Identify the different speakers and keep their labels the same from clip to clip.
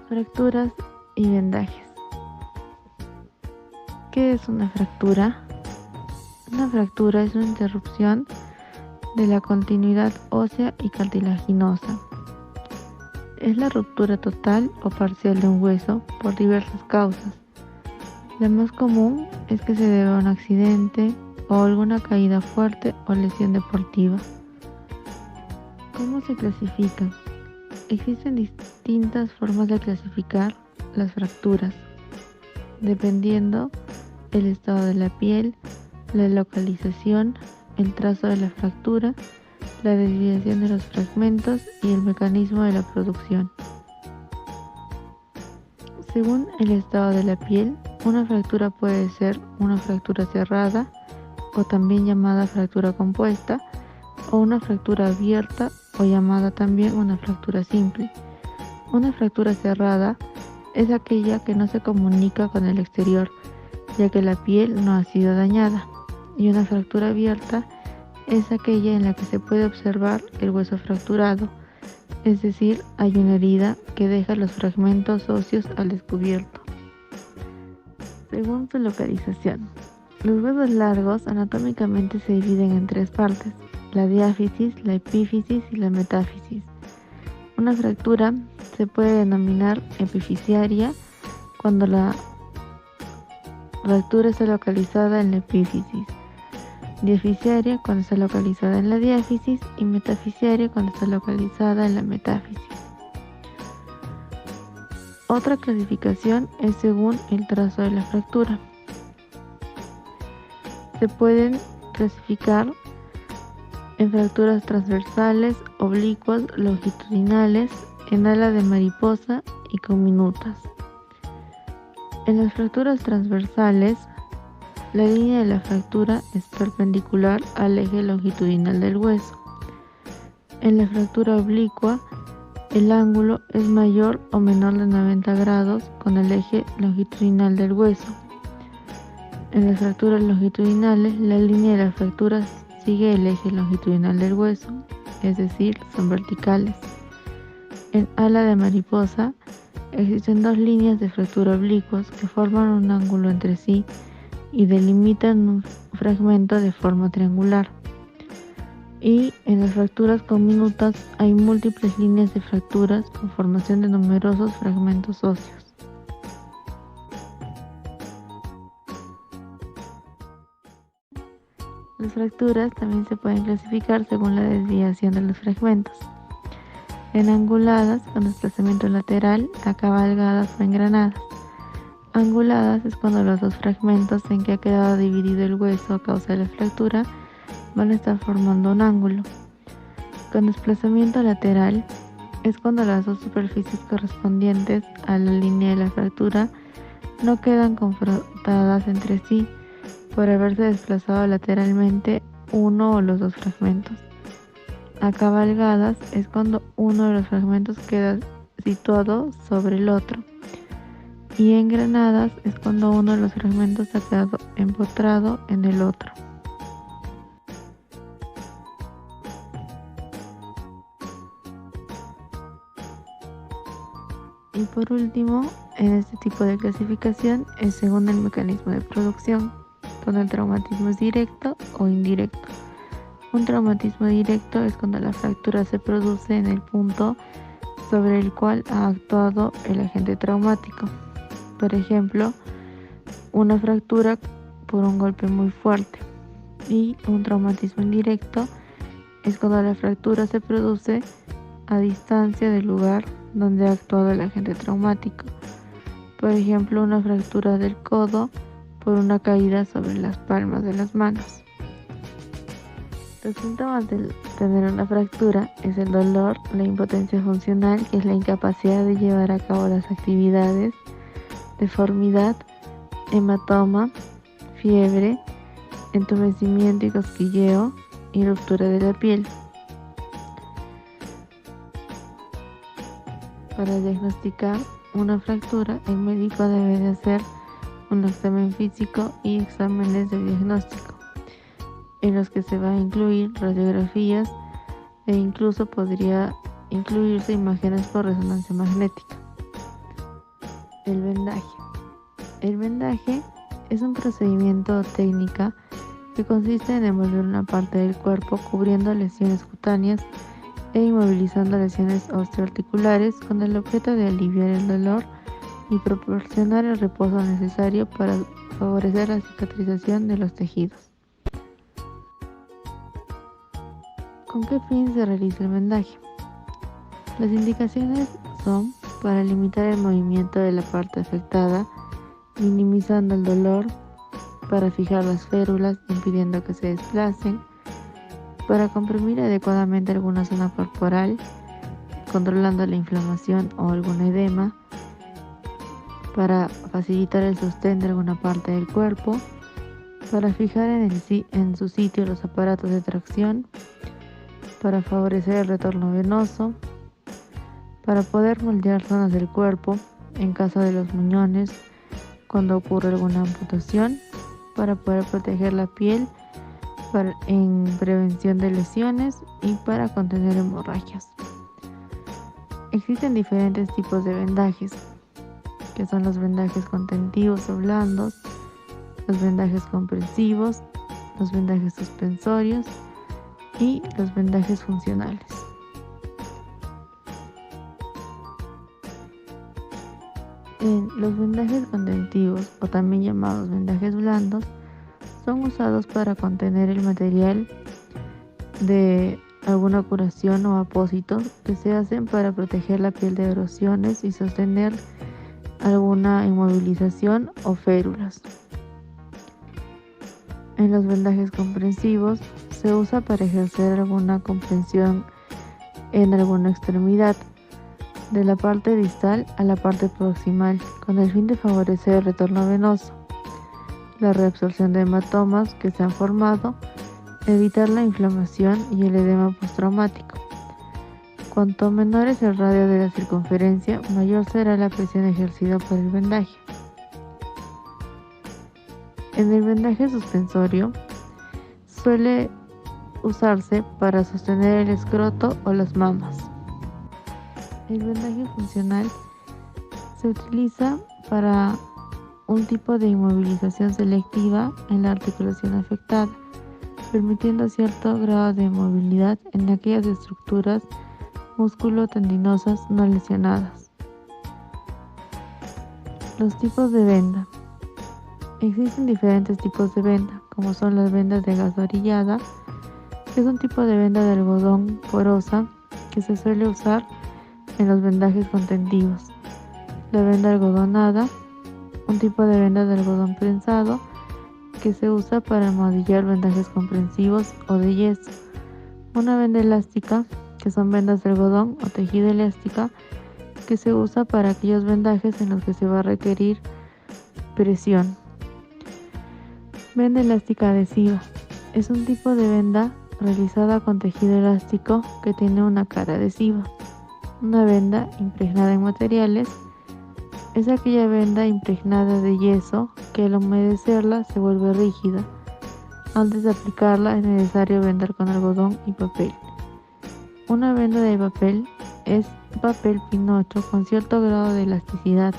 Speaker 1: Fracturas y vendajes. ¿Qué es una fractura? Una fractura es una interrupción de la continuidad ósea y cartilaginosa. Es la ruptura total o parcial de un hueso por diversas causas. La más común es que se debe a un accidente o alguna caída fuerte o lesión deportiva. ¿Cómo se clasifican? Existen distintas formas de clasificar las fracturas, dependiendo el estado de la piel, la localización, el trazo de la fractura, la desviación de los fragmentos y el mecanismo de la producción. Según el estado de la piel, una fractura puede ser una fractura cerrada, o también llamada fractura compuesta, o una fractura abierta, o llamada también una fractura simple. Una fractura cerrada es aquella que no se comunica con el exterior, ya que la piel no ha sido dañada, y una fractura abierta es aquella en la que se puede observar el hueso fracturado, es decir, hay una herida que deja los fragmentos óseos al descubierto. Según su localización, los huesos largos anatómicamente se dividen en tres partes: la diáfisis, la epífisis y la metáfisis. Una fractura se puede denominar epifisiaria cuando la fractura está localizada en la epífisis, diafisiaria cuando está localizada en la diáfisis y metafisiaria cuando está localizada en la metáfisis. Otra clasificación es según el trazo de la fractura. Se pueden clasificar en fracturas transversales, oblicuas, longitudinales, en ala de mariposa y comminutas. En las fracturas transversales, la línea de la fractura es perpendicular al eje longitudinal del hueso. En la fractura oblicua, el ángulo es mayor o menor de 90 grados con el eje longitudinal del hueso. En las fracturas longitudinales, la línea de la fractura sigue el eje longitudinal del hueso, es decir, son verticales. En ala de mariposa, existen dos líneas de fractura oblicuas que forman un ángulo entre sí y delimitan un fragmento de forma triangular. Y en las fracturas comminutas hay múltiples líneas de fracturas con formación de numerosos fragmentos óseos. Las fracturas también se pueden clasificar según la desviación de los fragmentos: en anguladas con desplazamiento lateral, acabalgadas o engranadas. Anguladas es cuando los dos fragmentos en que ha quedado dividido el hueso a causa de la fractura van a estar formando un ángulo. Con desplazamiento lateral es cuando las dos superficies correspondientes a la línea de la fractura no quedan confrontadas entre sí por haberse desplazado lateralmente uno o los dos fragmentos. Acabalgadas es cuando uno de los fragmentos queda situado sobre el otro. Y engranadas es cuando uno de los fragmentos ha quedado empotrado en el otro. Y por último, en este tipo de clasificación es según el mecanismo de producción, cuando el traumatismo es directo o indirecto. Un traumatismo directo es cuando la fractura se produce en el punto sobre el cual ha actuado el agente traumático. Por ejemplo, una fractura por un golpe muy fuerte. Y un traumatismo indirecto es cuando la fractura se produce a distancia del lugar donde ha actuado el agente traumático. Por ejemplo, una fractura del codo por una caída sobre las palmas de las manos. Los síntomas de tener una fractura es el dolor, la impotencia funcional, que es la incapacidad de llevar a cabo las actividades, deformidad, hematoma, fiebre, entumecimiento y cosquilleo y ruptura de la piel. Para diagnosticar una fractura, el médico debe de hacer un examen físico y exámenes de diagnóstico, en los que se va a incluir radiografías e incluso podría incluirse imágenes por resonancia magnética. El vendaje. El vendaje es un procedimiento técnica que consiste en envolver una parte del cuerpo cubriendo lesiones cutáneas e inmovilizando lesiones osteoarticulares con el objeto de aliviar el dolor y proporcionar el reposo necesario para favorecer la cicatrización de los tejidos. ¿Con qué fin se realiza el vendaje? Las indicaciones son para limitar el movimiento de la parte afectada, minimizando el dolor, para fijar las férulas impidiendo que se desplacen, para comprimir adecuadamente alguna zona corporal, controlando la inflamación o algún edema, para facilitar el sostén de alguna parte del cuerpo, para fijar en su sitio los aparatos de tracción, para favorecer el retorno venoso, para poder moldear zonas del cuerpo en caso de los muñones cuando ocurre alguna amputación, para poder proteger la piel en prevención de lesiones y para contener hemorragias. Existen diferentes tipos de vendajes, que son los vendajes contentivos o blandos, los vendajes comprensivos, los vendajes suspensorios y los vendajes funcionales. Los vendajes contentivos, o también llamados vendajes blandos, son usados para contener el material de alguna curación o apósitos que se hacen para proteger la piel de erosiones y sostener alguna inmovilización o férulas. En los vendajes comprensivos se usa para ejercer alguna comprensión en alguna extremidad, de la parte distal a la parte proximal, con el fin de favorecer el retorno venoso, la reabsorción de hematomas que se han formado, evitar la inflamación y el edema postraumático. Cuanto menor es el radio de la circunferencia, mayor será la presión ejercida por el vendaje. En el vendaje suspensorio suele usarse para sostener el escroto o las mamas. El vendaje funcional se utiliza para un tipo de inmovilización selectiva en la articulación afectada, permitiendo cierto grado de movilidad en aquellas estructuras músculo-tendinosas no lesionadas. Los tipos de venda. Existen diferentes tipos de venda, como son las vendas de gas orillada, que es un tipo de venda de algodón porosa que se suele usar en los vendajes contentivos. La venda algodonada, un tipo de venda de algodón prensado que se usa para almohadillar vendajes comprensivos o de yeso. Una venda elástica, que son vendas de algodón o tejido elástica, que se usa para aquellos vendajes en los que se va a requerir presión. Venda elástica adhesiva. Es un tipo de venda realizada con tejido elástico que tiene una cara adhesiva. Una venda impregnada en materiales es aquella venda impregnada de yeso que al humedecerla se vuelve rígida. Antes de aplicarla es necesario vendar con algodón y papel. Una venda de papel es papel pinocho con cierto grado de elasticidad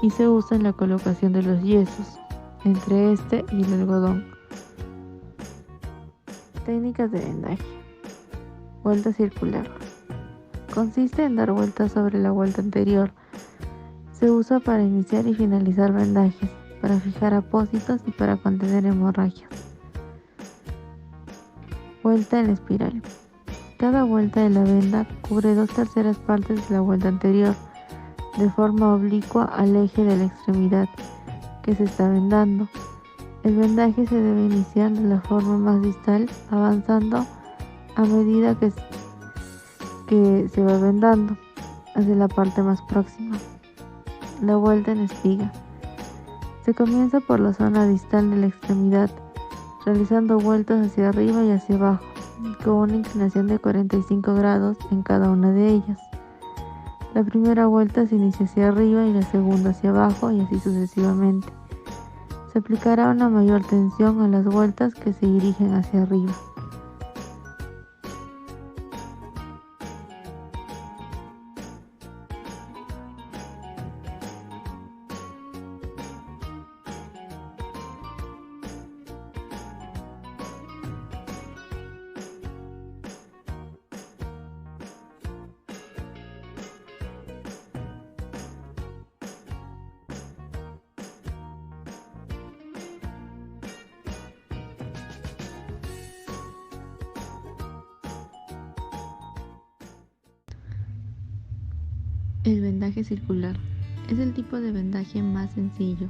Speaker 1: y se usa en la colocación de los yesos entre este y el algodón. Técnicas de vendaje. Vuelta circular. Consiste en dar vueltas sobre la vuelta anterior. Se usa para iniciar y finalizar vendajes, para fijar apósitos y para contener hemorragias. Vuelta en espiral. Cada vuelta de la venda cubre 2/3 partes de la vuelta anterior, de forma oblicua al eje de la extremidad que se está vendando. El vendaje se debe iniciar de la forma más distal, avanzando a medida que se va vendando hacia la parte más próxima. La vuelta en espiga. Se comienza por la zona distal de la extremidad, realizando vueltas hacia arriba y hacia abajo, con una inclinación de 45 grados en cada una de ellas. La primera vuelta se inicia hacia arriba y la segunda hacia abajo y así sucesivamente. Se aplicará una mayor tensión a las vueltas que se dirigen hacia arriba. El vendaje circular es el tipo de vendaje más sencillo.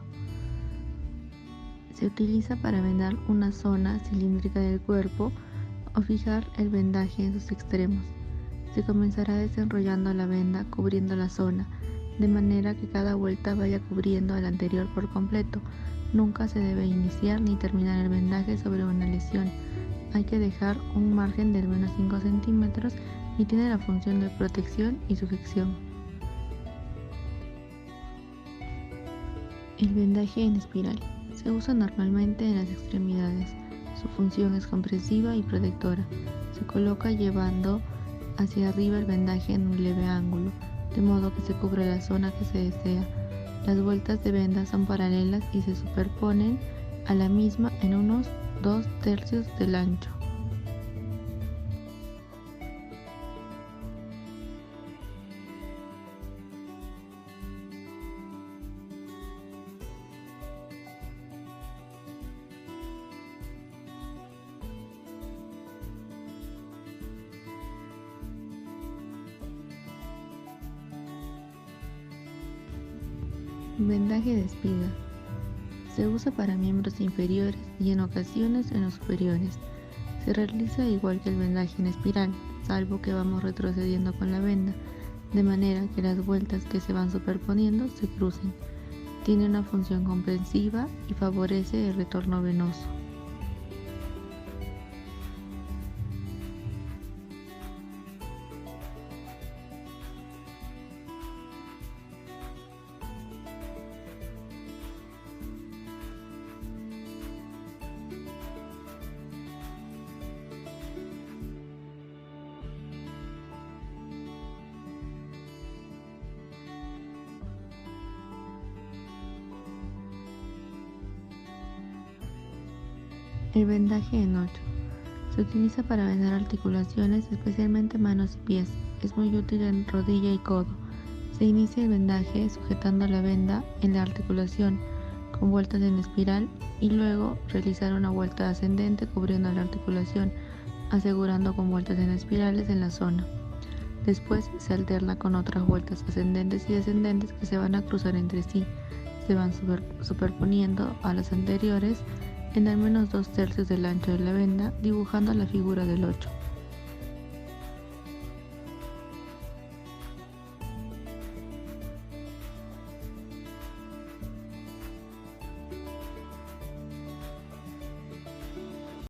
Speaker 1: Se utiliza para vendar una zona cilíndrica del cuerpo o fijar el vendaje en sus extremos. Se comenzará desenrollando la venda cubriendo la zona, de manera que cada vuelta vaya cubriendo a la anterior por completo. Nunca se debe iniciar ni terminar el vendaje sobre una lesión. Hay que dejar un margen de al menos 5 centímetros y tiene la función de protección y sujeción. El vendaje en espiral se usa normalmente en las extremidades. Su función es compresiva y protectora. Se coloca llevando hacia arriba el vendaje en un leve ángulo, de modo que se cubre la zona que se desea. Las vueltas de venda son paralelas y se superponen a la misma en unos 2/3 del ancho. Vendaje de espiga. Se usa para miembros inferiores y en ocasiones en los superiores. Se realiza igual que el vendaje en espiral, salvo que vamos retrocediendo con la venda, de manera que las vueltas que se van superponiendo se crucen. Tiene una función comprensiva y favorece el retorno venoso. El vendaje en 8. Se utiliza para vendar articulaciones, especialmente manos y pies. Es muy útil en rodilla y codo. Se inicia el vendaje sujetando la venda en la articulación con vueltas en espiral y luego realizar una vuelta ascendente cubriendo la articulación, asegurando con vueltas en espirales en la zona. Después se alterna con otras vueltas ascendentes y descendentes que se van a cruzar entre sí. Se van superponiendo a las anteriores en al menos 2/3 del ancho de la venda, dibujando la figura del 8.